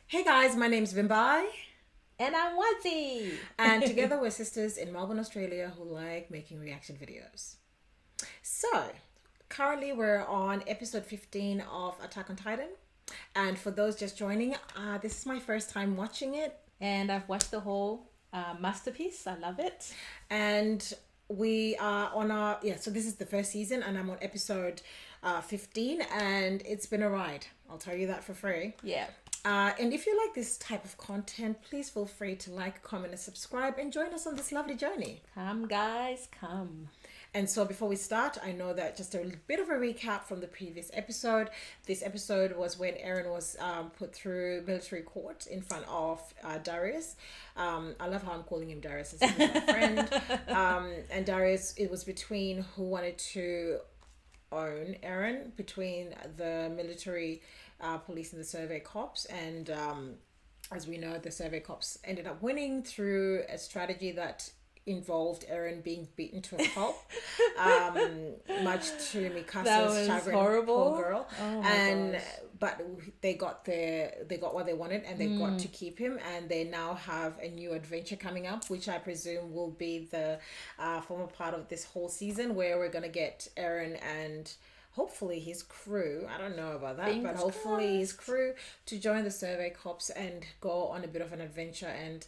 Hey guys, my name's Vimbai, And I'm Wazi. and together we're sisters in Melbourne, Australia who like making reaction videos. So, currently we're on episode 15 of Attack on Titan, and for those just joining, this is my first time watching it, And I've watched the whole masterpiece. I love it. and we are on our so this is the first season, and I'm on episode 15, and it's been a ride. I'll tell you that for free. Yeah. And if you like this type of content, please feel free to like, comment, and subscribe and join us on this lovely journey. Come, guys, come. And so, before we start, I know that just a bit of a recap from the previous episode. This episode was when Eren was put through military court in front of Darius. I love how I'm calling him Darius as he's my friend. And Darius, it was between who wanted to own Eren, between the military police and the survey cops, and as we know, the survey cops ended up winning through a strategy that involved Eren being beaten to a pulp, much to That Mikasa's was chagrin. horrible. Poor girl. Oh my And gosh. but they got what they wanted, and they got to keep him, and they now have a new adventure coming up, which I presume will be the former part of this whole season, where we're gonna get Eren and hopefully his crew, I don't know about that, but Fingers hopefully his crew, to join the survey cops and go on a bit of an adventure, and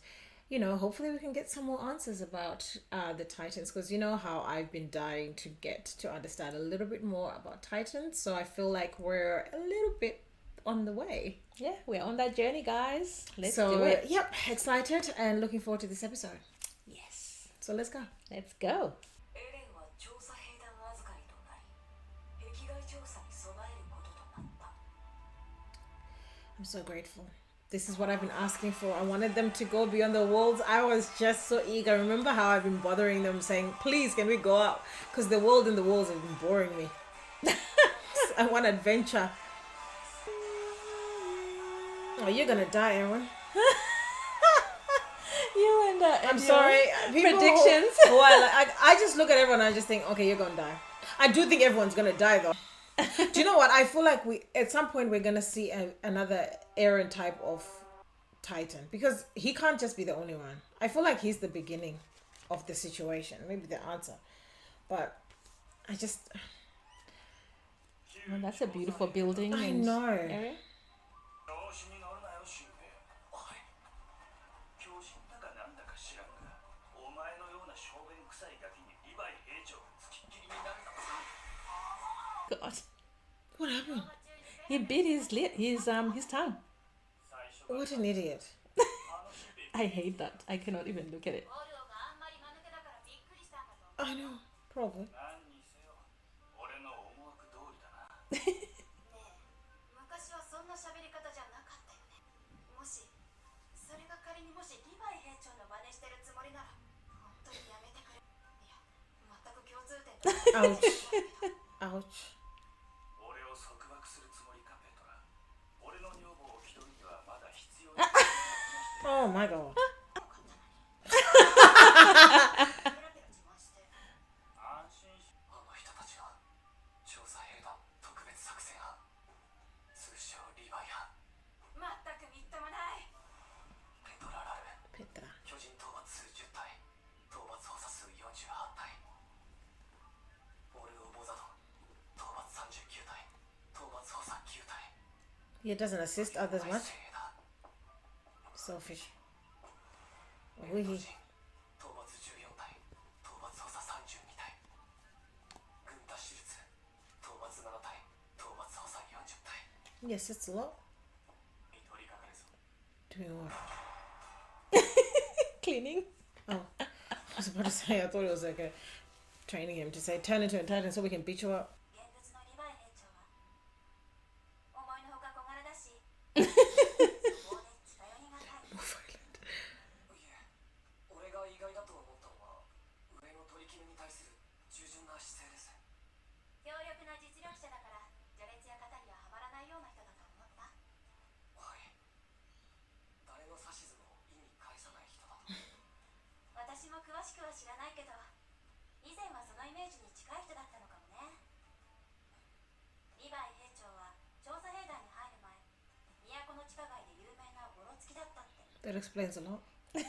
hopefully we can get some more answers about the Titans, because you know how I've been dying to get to understand a little bit more about Titans, so I feel like we're a little bit on the way. Yeah, we're on that journey, guys. Let's So do it. yep, excited and looking forward to this episode. Yes. So let's go. Let's go. エレンは調査兵団預かりとなり、壁外調査に備えることとなった。 I'm so grateful. This is what I've been asking for. I wanted them to go beyond the walls. I was just so eager. Remember how I've been bothering them saying, please, can we go out? Because the world and the walls have been boring me. I want adventure. Oh, you're going to die, Aaron. You and I'm your sorry. People predictions. Who are like, I just look at everyone and I just think, okay, you're going to die. I do think everyone's going to die, though. Do you know what? I feel like at some point we're gonna see another Eren type of Titan, because he can't just be the only one. I feel like he's the beginning of the situation, maybe the answer, but I just Well, that's a beautiful building. I and know. area. 調子に乗るなよ、シンペイ。おい、狂信だかなんだか知らんが、お前のような小便臭いガキにリヴァイ兵長がつきっきりになるんだぞ。 God, what happened? he bit his tongue. What an idiot. I hate that. I cannot even look at it. オールオがあんまり間抜けだからびっくりしたんだと。 I know, probably. 何にせよ、俺の思惑通りだな。ねえ、昔はそんな喋り方じゃなかったよね。もし、それが仮にもしリヴァイ兵長の真似してるつもりなら、本当にやめてくれ。いや、全く共通点だ。 Ouch. 俺を束縛するつもりか、ペトラ。俺の女房を気取るにはまだ必要な。 Oh my god. 安心し、あの人たちは調査兵団特別作戦班、通称リヴァイ班。全くみっともない。ペトララル、 Petra. 巨人討伐数10体、討伐補佐数48体。オルオボザドン、討伐39体、討伐補佐9体。 He doesn't assist others 大 much. 精鋭だ。 Selfish. メイド Wee. 人、討伐14体、討伐補佐32体。軍隊手術、討伐7体、討伐補佐40体。 Yes, it's a lot. 見取りかかるぞ。 Doing what? Cleaning. Oh, I was about to say, I thought it was like a training him to say, turn into a Titan so we can beat you up. 現物のリヴァイ兵長は思いのほか小柄だし、棒で近寄りがたい。 More violent. いえ、俺が意外だと思ったのは上の取り決めに対する従順な姿勢です。強力な実力者だから序列や肩にははまらないような人だと思った。はい。誰の指図も意に介さない人だと。私も詳しくは知らないけど、以前はそのイメージに近い人だったのかもね。リヴァイ兵長は調査兵団に入る前、都の地下街で有名な That explains a lot. そん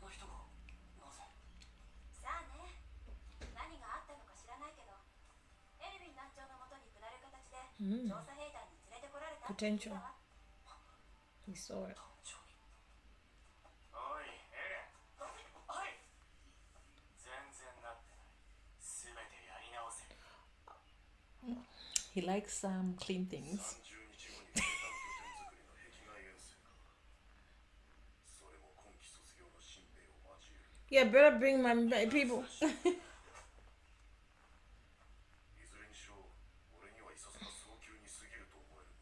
な人がなぜ。さあね、何があったのか知らないけど、エルヴィン団長のもとに下る形で調査兵団に連れてこられたって聞いた Potential. わ。 He saw it. 団長に。おい、エレン。はい。全然なってない。すべてやり直せ。 He likes clean things. 30日後に生産拠点作りの壁外遠征か。それも今期卒業の新兵を交える。 Yeah, better bring my people. いずれにしろ俺にはいささか早急に過ぎると思える。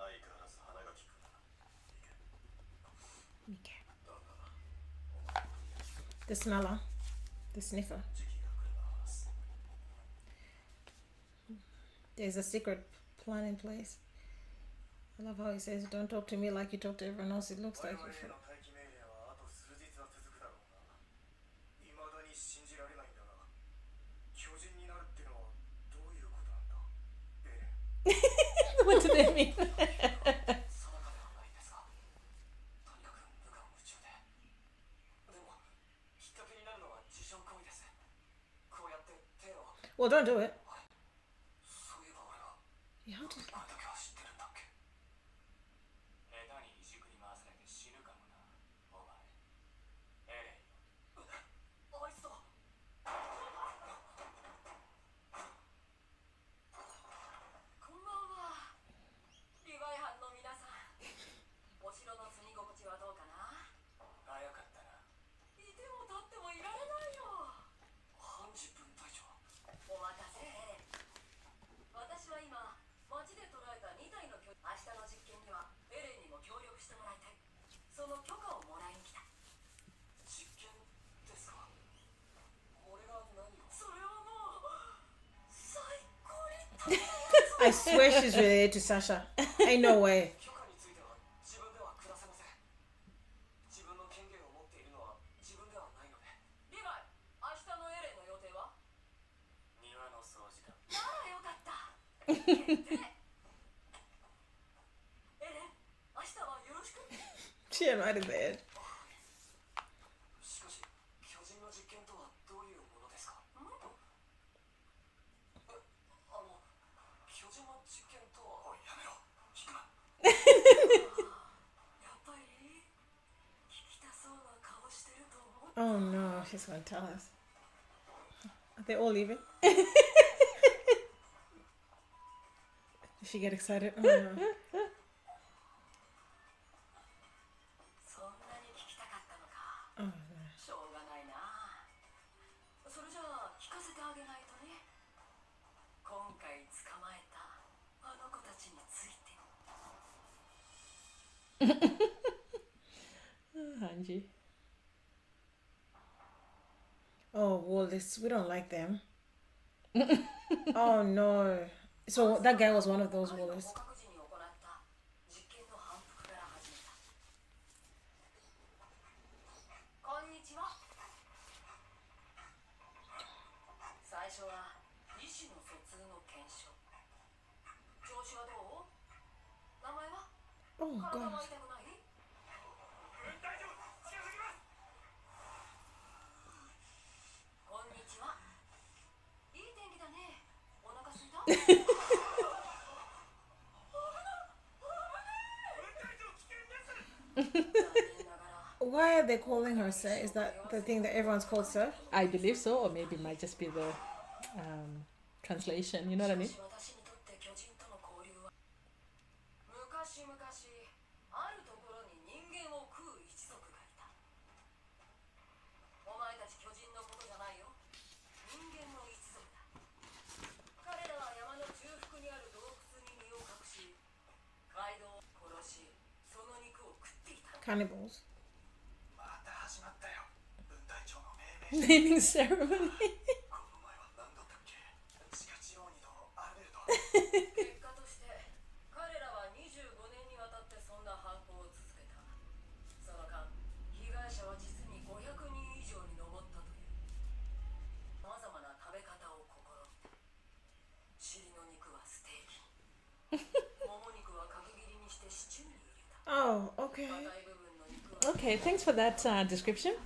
相変わらず鼻が利くな。いけ。 Okay. だが The smeller. The sniffer. 時期が来れば話す。 There's a secret plan in place. I love how he says, "Don't talk to me like you talk to everyone else." It looks 我 like 々 you への待機命令はあと数日は続くだろうが、未だに信じられないんだが、巨人になるってのはどういうことなんだ、エレン。 What do they mean? 定かではないんですが、とにかく無我夢中で。でも、きっかけになるのは自傷行為です。こうやって手を。 Well, don't do it. そういえば俺は Yeah, how did... これだけは知ってるんだっけ。下手にいじくり回されて死ぬかもな、お前。エレンよ。あいつだ。こんばんは。リヴァイ班の皆さん。お城の住み心地はどうかな。早かったな。いても立ってもいられないよ。ハンジ分隊長。お待たせ、エレン。私は今、街で捉えた2体の巨人。明日の実験にはエレンにも協力してもらいたい。その許可をもらいに来た。実験ですか。俺が何を。それはもう最高に大変。 I swear she's related to Sasha. Ain't no way. 許可については自分では下せません。自分の権限を持っているのは自分ではないので。リヴァイ、明日のエレンの予定は。庭の掃除だ。ならよかった。で、エレン、明日はよろしく。 She invited the Ed. しかし、巨人の実験とはどういうものですか。巨人の実験とは。おい、やめろ。聞くな。やっぱり聞きたそうな顔してると思う。 Oh no, she's gonna tell us. Are they all leaving? Did she get excited? Oh no. そんなに聞きたかったのか。 Oh no. しょうがないな。それじゃあ聞かせてあげないとね。今回捕まえたあの子たちについて。 Hanji. Oh, Wallace. We don't like them. Oh no. So that guy was one of those 彼の Wallace. 捕獲時に行った実験の反復から始めた。こんにちは。最初は意思の疎通の検証。調子はどう？名前は？ Oh 体は god. 痛くない？大丈夫。近づきます。こんにちは。いい天気だね。お腹すいた？ Why are they calling her Sir? Is that the thing that everyone's called Sir? I believe so, or maybe it might just be the translation. You know what I mean? 私にとって巨人との交流は昔々あるところに人間を食う一族がいた。お前たち巨人のことじゃないよ。人間の一族だ。彼らは山の中腹にある洞窟に身を隠し、街道を殺し、その肉を食っていた。 Cannibals. また始まったよ。分隊長の命令。 Naming ceremony. この前は何だったっけ。チカチオニとアルベルト。結果として彼らは25年にわたってそんな犯行を続けた。その間被害者は実に500人以上に上ったという。さまざまな食べ方を試みた。尻の肉はステーキに、もも肉は角切りにしてシチ Oh, okay. 硬い部分の肉は Okay, thanks for that description.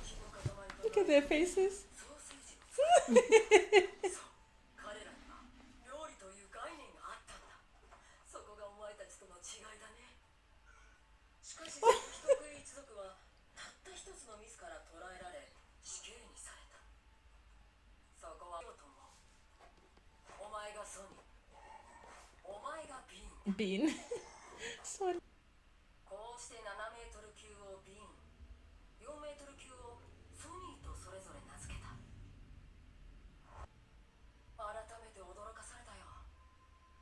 血の塊と Look at their faces. ソーセージを使うそう彼らには料理という概念があったんだそこがお前たちとの違いだねしかしその人食い一族はたった一つのミスから捕らえられ死刑にされたそこはよともお前がソニーお前がビーン Bean. So こうして7メートル級をビーン4メートル級をソニーとそれぞれ名付けた改めて驚かされたよ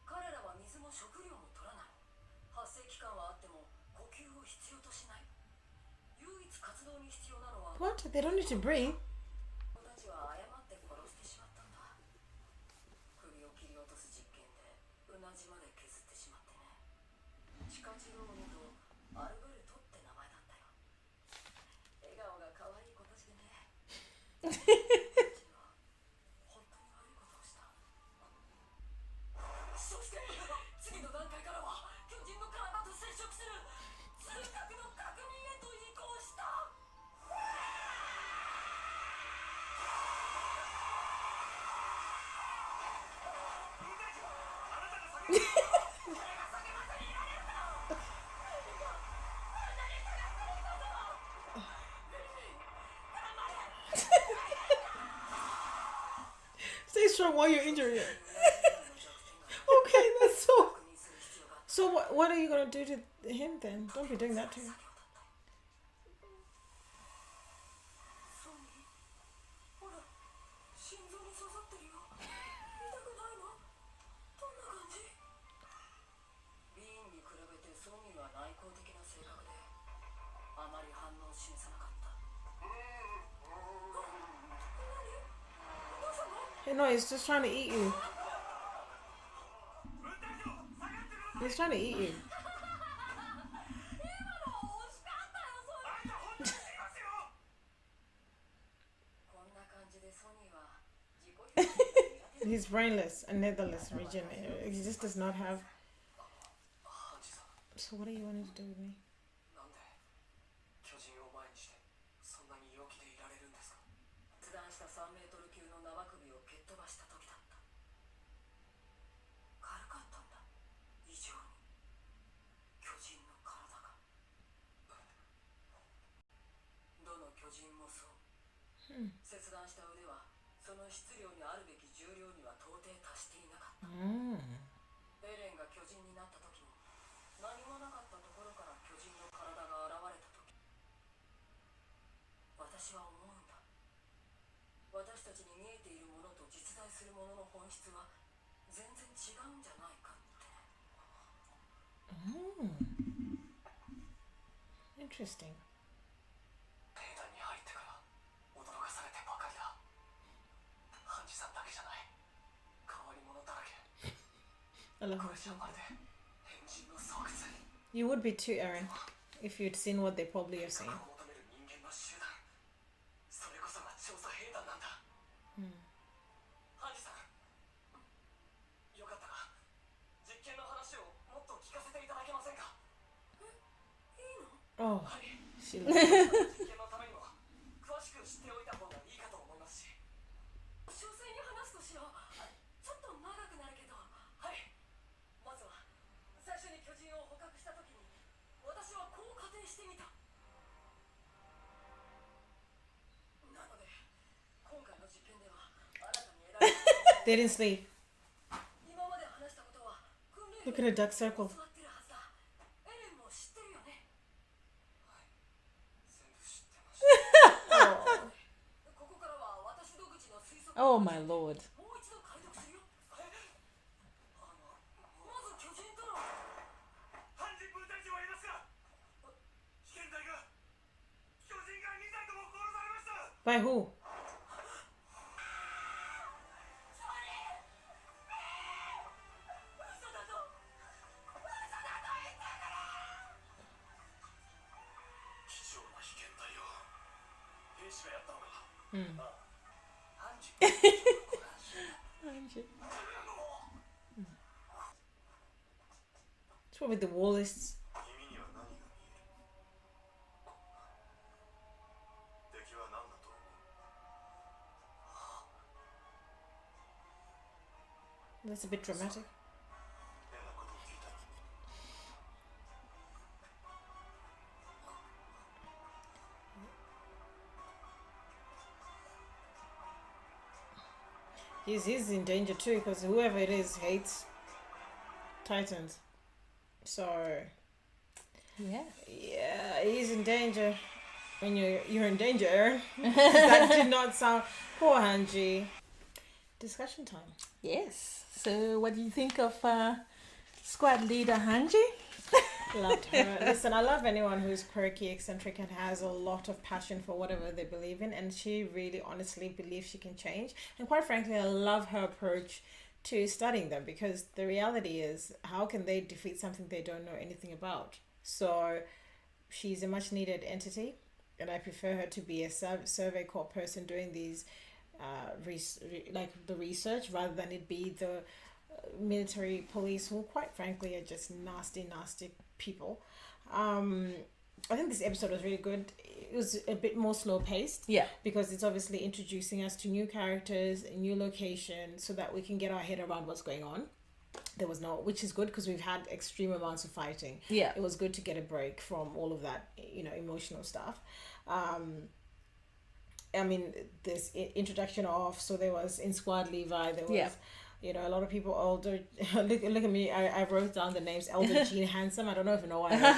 彼らは水も食料も取らない発生期間はあっても呼吸を必要としない唯一活動に必要なのは What? They don't need to breathe. 子たちは誤って殺してしまったんだ首を切り落とす実験でうなじまで削ってしまってねチカチローニとアルベルトって名前だったよ笑顔が可愛い子たちでね私は本当に悪いことをしたそして次の段階からは巨人の体と接触する痛覚の確認へと移行した Stay strong while you're injured. Okay, that's so. So what are you gonna do to him then? Don't be doing that to him. ソニーほら心臓に刺さってるよ痛くないのどんな感じビーンに比べてソニーは内向的な性格であまり反応を示さなかった Hey, no, he's just trying to eat you. He's trying to eat you. こんな感じでソニーは自己表現が苦手 He's brainless, a netherless region. He just does not have. ハンジさん So what do you want to do with me? なんで巨人を前にしてそんなに陽気でいられるんですか切断した3メートル級の生首を蹴っ飛ばした時だった軽かったんだ異常に巨人の体がどの巨人もそう切断した腕はその質量にあるべき重量には到底達していなかった エレンが巨人になった時も何もなかったところから巨人の体が現れた時私は思うんだ私たちに見えているものと実在するものの本質は全然違うんじゃないかって Interesting. 兵団に入ってから驚かされてばかりだハンジさんだけじゃない変わり者だらけ I love こ how れじゃまるで変人の巣窟 You would be too, Aaron, if you'd seen what they probably have seen. を求める人間の集団それこそが調査兵団なんだハンジさんよかったら実験の話をもっと聞かせていただけませんか Oh, はい she loves 実験のためにも詳しく知っておいた方がいいかと思いますし詳細に話すとしようちょっと長くなるけどはいまずは最初に巨人を捕獲した時に私はこう仮定してみたなので今回の実験では新たに得られた They didn't sleep. 今まで話したことは訓練 Look at a duck circle. 教わってるはずだエレンも知ってるよね全部知ってましたここからは私独自の推測 Oh my lord. もう一度解読するよまず巨人とのハンジ分隊長はいますか被験体が巨人が2体とも殺されました By who? 嘘だぞ貴重な被験体を兵士がやったのかハンジ It's probably the Wallace. 君には何 That's a bit dramatic. 変なことを聞いた。 He's in danger too because whoever it is hates Titans. So Yeah. yeah, he's in danger. When you're in danger, Aaron. That did not sound poor HANJI. Discussion time. Yes. So, what do you think of squad leader HANJI? Loved her. Listen, I love anyone who's quirky, eccentric, and has a lot of passion for whatever they believe in. And she really honestly believes she can change. And quite frankly, I love her approach to studying them because the reality is, how can they defeat something they don't know anything about? So she's a much needed entity. And I prefer her to be a survey corps person doing these, like the research, rather than it be the military police who quite frankly are just nasty people. I think this episode was really good. It was a bit more slow paced, Yeah. because it's obviously introducing us to new characters, a new location, so that we can get our head around what's going on. There was no, which is good because we've had extreme amounts of fighting. Yeah. It was good to get a break from all of that, emotional stuff. I mean, this introduction of, so there was in Squad Levi, there was, Yeah. a lot of people older. look at me, I wrote down the names. Elder Gene Handsome, I don't know if you know why I wrote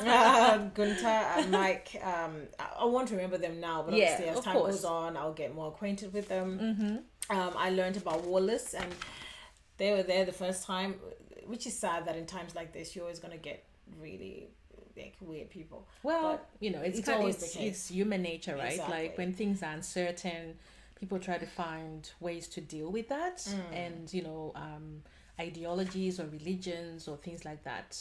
that. Gunther and Mike, I want to remember them now, but Yeah, obviously as of time course. goes on, I'll get more acquainted with them. Mm-hmm. I learned about Wallace, and they were there the first time, which is sad that in times like this, you're always going to get really like weird people. Well, But it's always it's, the case. it's human nature, right? Exactly. Like when things are uncertain, people try to find ways to deal with that, and ideologies or religions or things like that,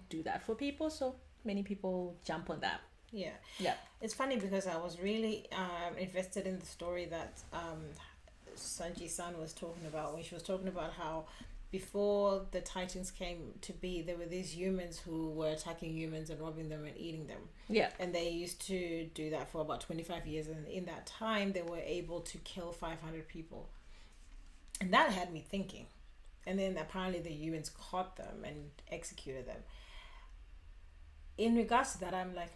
do that for people. So many people jump on that. Yeah. Yeah. It's funny because I was really invested in the story that Sanji-san was talking about, when she was talking about how before the Titans came to be, there were these humans who were attacking humans and robbing them and eating them. Yeah. And they used to do that for about 25 years. And in that time, they were able to kill 500 people. And that had me thinking. And then apparently the humans caught them and executed them. In regards to that, I'm like,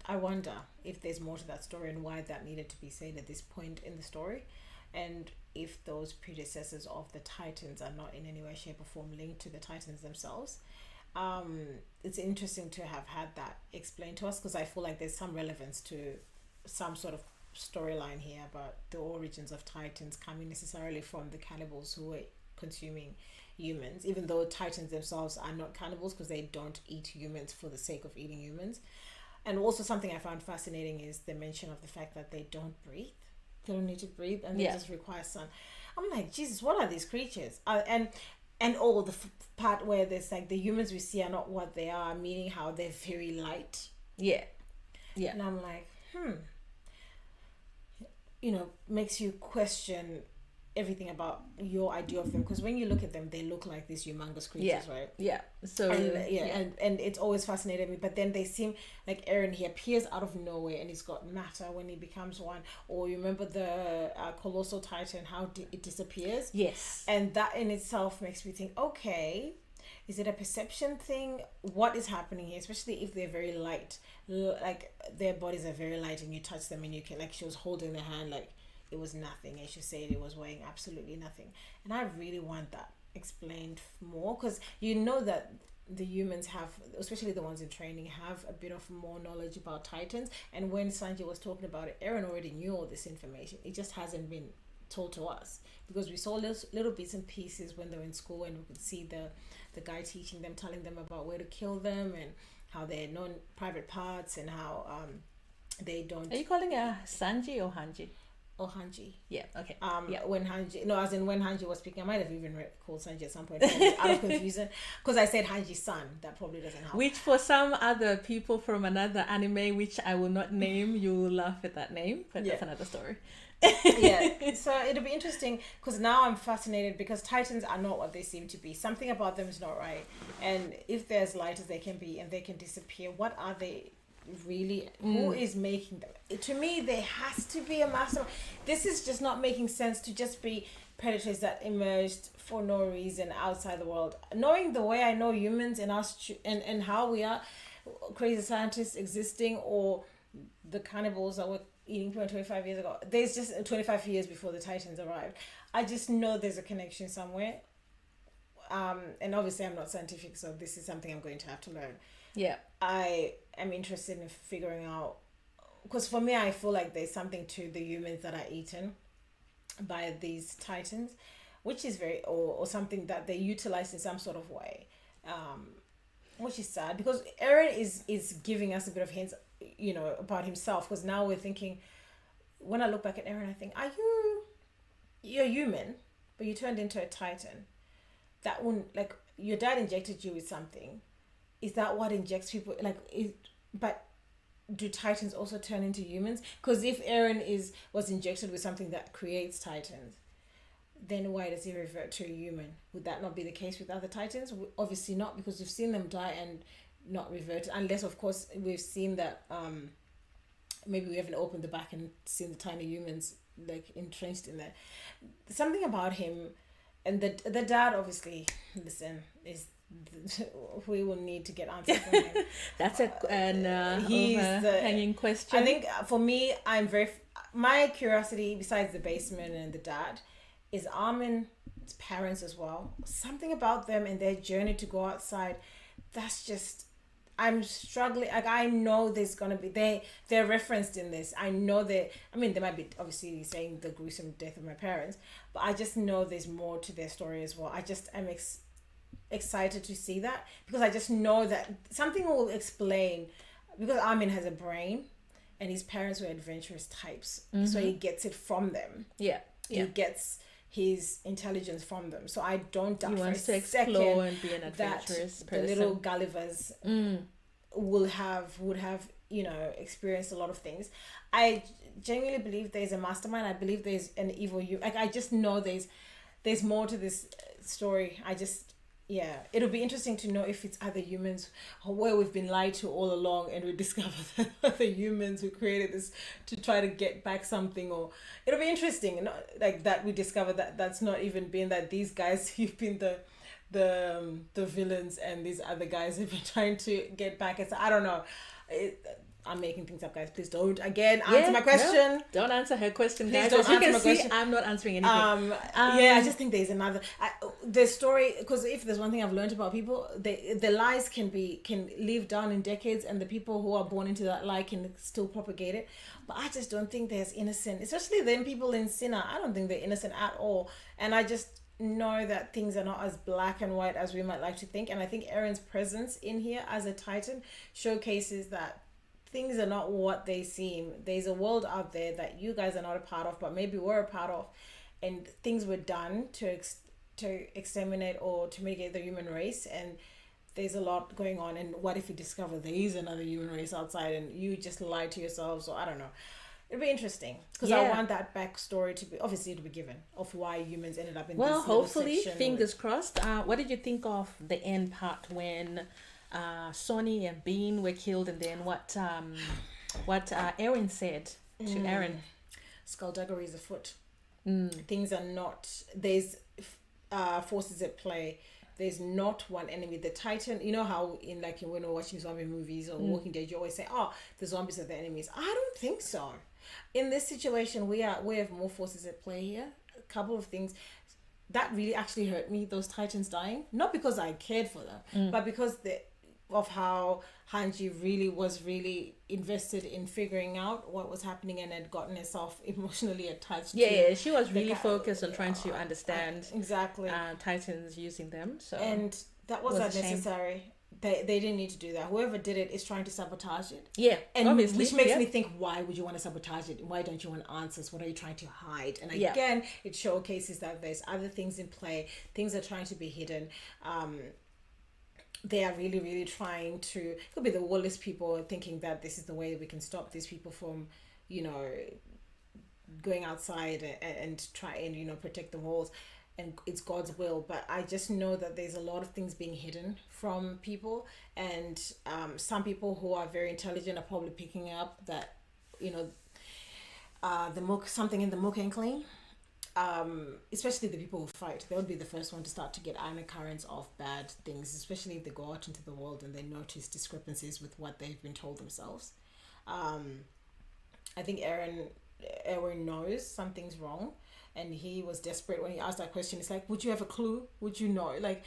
I wonder if there's more to that story and why that needed to be said at this point in the story. And if those predecessors of the Titans are not in any way, shape, or form linked to the Titans themselves. It's interesting to have had that explained to us, because I feel like there's some relevance to some sort of storyline here about the origins of Titans coming necessarily from the cannibals who were consuming humans, even though Titans themselves are not cannibals because they don't eat humans for the sake of eating humans. And also something I found fascinating is the mention of the fact that they don't breathe. They don't need to breathe, and they just require sun. I'm like, Jesus, what are these creatures? And the part where there's like the humans we see are not what they are, meaning how they're very light. Yeah. And I'm like, makes you question everything about your idea of them, because when you look at them, they look like these humongous creatures, right? Yeah. So and it's always fascinated me. But then they seem like Aaron. He appears out of nowhere, and he's got matter when he becomes one. Or you remember the colossal titan, how it disappears? Yes. And that in itself makes me think, okay, is it a perception thing? What is happening here? Especially if they're very light, like their bodies are very light, and you touch them, and you can, like, she was holding their hand like it was nothing, and she said it was weighing absolutely nothing. And I really want that explained more, because that the humans have, especially the ones in training, have a bit of more knowledge about Titans. And when Sanji was talking about it, Aaron already knew all this information. It just hasn't been told to us, because we saw little bits and pieces when they were in school, and we could see the guy teaching them, telling them about where to kill them and how they're non-private parts, and how they don't. Are you calling it Sanji or HANJI? Or HANJI. Yeah, okay. When HANJI was speaking, I might have even called Sanji at some point out of confusion, because I said HANJI's son. That probably doesn't help. Which for some other people from another anime, which I will not name, you will laugh at that name, but that's another story. So it'll be interesting, because now I'm fascinated, because Titans are not what they seem to be. Something about them is not right. And if they're as light as they can be and they can disappear, what are they really? Who is making them? To me, there has to be a master. This is just not making sense to just be predators that emerged for no reason outside the world. Knowing the way I know humans and us and how we are crazy scientists existing, or the cannibals that were eating 25 years ago. There's just 25 years before the Titans arrived. I just know there's a connection somewhere. And obviously I'm not scientific, so this is something I'm going to have to learn. Yeah. I am interested in figuring out, because for me, I feel like there's something to the humans that are eaten by these Titans, which is or something that they utilize in some sort of way. Which is sad, because Aaron is giving us a bit of hints, about himself, because now we're thinking, when I look back at Aaron, I think, you're human, but you turned into a Titan. That wouldn't, like, your dad injected you with something. Is that what injects people? But do Titans also turn into humans? Because if Aaron was injected with something that creates Titans, then why does he revert to a human? Would that not be the case with other Titans? Obviously not, because we've seen them die and not revert, unless of course we've seen that maybe we haven't opened the back and seen the tiny humans like entrenched in there. Something about him, and the dad, obviously, listen, is we will need to get answers from him. That's he's the hanging question. I think for me, my curiosity, besides the basement and the dad, is Armin's parents as well. Something about them and their journey to go outside, that's just, I'm struggling. Like, I know there's gonna be, they're referenced in this. I know they might be obviously saying the gruesome death of my parents, but I just know there's more to their story as well. I just am excited to see that, because I just know that something will explain, because Armin has a brain and his parents were adventurous types, so he gets it from them. He gets his intelligence from them. So I don't doubt for a second and be an adventurous that person. the little Gullivers would have experienced a lot of things. I genuinely believe there's a mastermind. I believe there's an evil I just know there's more to this story. It'll be interesting to know if it's other humans, or where we've been lied to all along and we discover that other humans who created this to try to get back something. Or it'll be interesting, like that we discover that that's not even been, that these guys you've been the villains and these other guys have been trying to get back. I don't know. I'm making things up, guys. Please don't answer my question. No, don't answer her question, guys. Please As don't you can answer my see, question. I'm not answering anything. I just think there's another the story, because if there's one thing I've learned about people, the lies can live down in decades, and the people who are born into that lie can still propagate it. But I just don't think there's innocent, especially them people in Sinner. I don't think they're innocent at all, and I just know that things are not as black and white as we might like to think. And I think Aaron's presence in here as a Titan showcases that things are not what they seem. There's a world out there that you guys are not a part of, but maybe we're a part of, and things were done to exterminate or to mitigate the human race, and there's a lot going on. And what if you discover there is another human race outside and you just lied to yourselves? Or I don't know. It'll be interesting, because I want that backstory to be given of why humans ended up in this little hopefully, section. fingers crossed. What did you think of the end part when Sonny and Bean were killed, and then what Aaron said to Aaron? Skullduggery is afoot. Things are not, there's forces at play. There's not one enemy. The Titan, you know how when we're watching zombie movies or Walking Dead, you always say, the zombies are the enemies. I don't think so. In this situation, we have more forces at play here. A couple of things that really actually hurt me, those Titans dying, not because I cared for them, but because of how HANJI was really invested in figuring out what was happening, and had gotten herself emotionally attached to. Yeah, she was really focused on trying to understand exactly Titans using them. So, and that was unnecessary. They didn't need to do that. Whoever did it is trying to sabotage it. Yeah, and obviously, which makes me think, why would you want to sabotage it? Why don't you want answers? What are you trying to hide? And again, it showcases that there's other things in play. Things are trying to be hidden. They are really, really trying to. It could be the Wallace people thinking that this is the way we can stop these people from, going outside and try and protect the walls. And it's God's will, but I just know that there's a lot of things being hidden from people, and some people who are very intelligent are probably picking up that, the Mook, something in the Mook inkling, especially the people who fight, they'll be the first one to start to get undercurrents of bad things, especially if they go out into the world and they notice discrepancies with what they've been told themselves. I think Aaron knows something's wrong, and he was desperate when he asked that question. It's like, would you have a clue? Would you know? Like,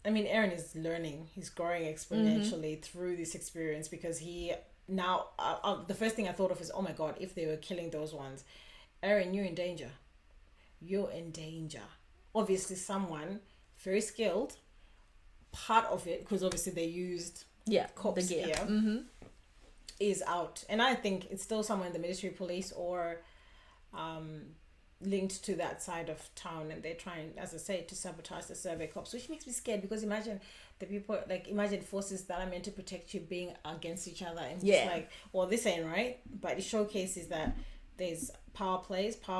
Aaron is learning. He's growing exponentially through this experience, because he now, the first thing I thought of is, oh my God, if they were killing those ones, Aaron, you're in danger. You're in danger. Obviously, someone very skilled, part of it, because obviously they used corpse the gear. Is out. And I think it's still someone in the military police or linked to that side of town, and they're trying, as I say, to sabotage the survey cops, which makes me scared, because imagine the people, like, imagine forces that are meant to protect you being against each other, and just like, well, this ain't right. But it showcases that there's power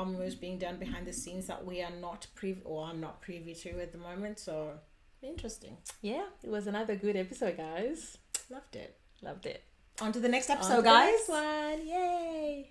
moves being done behind the scenes that we are not I'm not privy to at the moment. So interesting. Yeah, it was another good episode, guys. Loved it. Loved it. On to the next episode, On to guys. the next one. Yay.